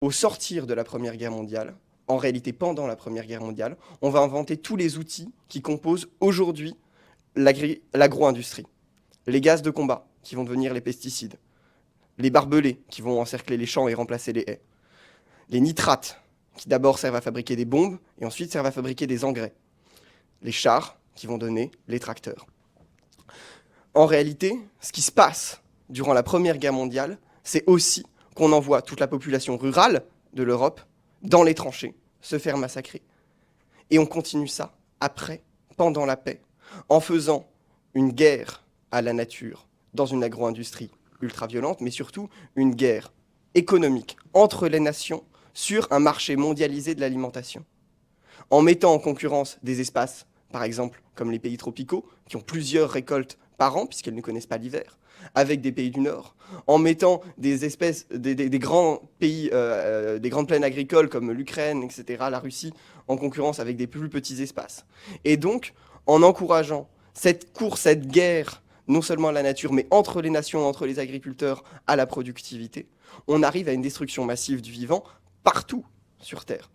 Au sortir de la Première Guerre mondiale, en réalité pendant la Première Guerre mondiale, on va inventer tous les outils qui composent aujourd'hui l'agro-industrie. Les gaz de combat, qui vont devenir les pesticides. Les barbelés, qui vont encercler les champs et remplacer les haies. Les nitrates, qui d'abord servent à fabriquer des bombes et ensuite servent à fabriquer des engrais. Les chars, qui vont donner les tracteurs. En réalité, ce qui se passe durant la Première Guerre mondiale, c'est aussi qu'on envoie toute la population rurale de l'Europe dans les tranchées, se faire massacrer. Et on continue ça après, pendant la paix, en faisant une guerre à la nature dans une agro-industrie ultra violente, mais surtout une guerre économique entre les nations sur un marché mondialisé de l'alimentation. En mettant en concurrence des espaces, par exemple, comme les pays tropicaux, qui ont plusieurs récoltes par an, puisqu'elles ne connaissent pas l'hiver, avec des pays du Nord, en mettant des espèces, des grands pays, des grandes plaines agricoles comme l'Ukraine, etc., la Russie, en concurrence avec des plus petits espaces. Et donc, en encourageant cette course, cette guerre, non seulement à la nature, mais entre les nations, entre les agriculteurs, à la productivité, on arrive à une destruction massive du vivant partout sur Terre,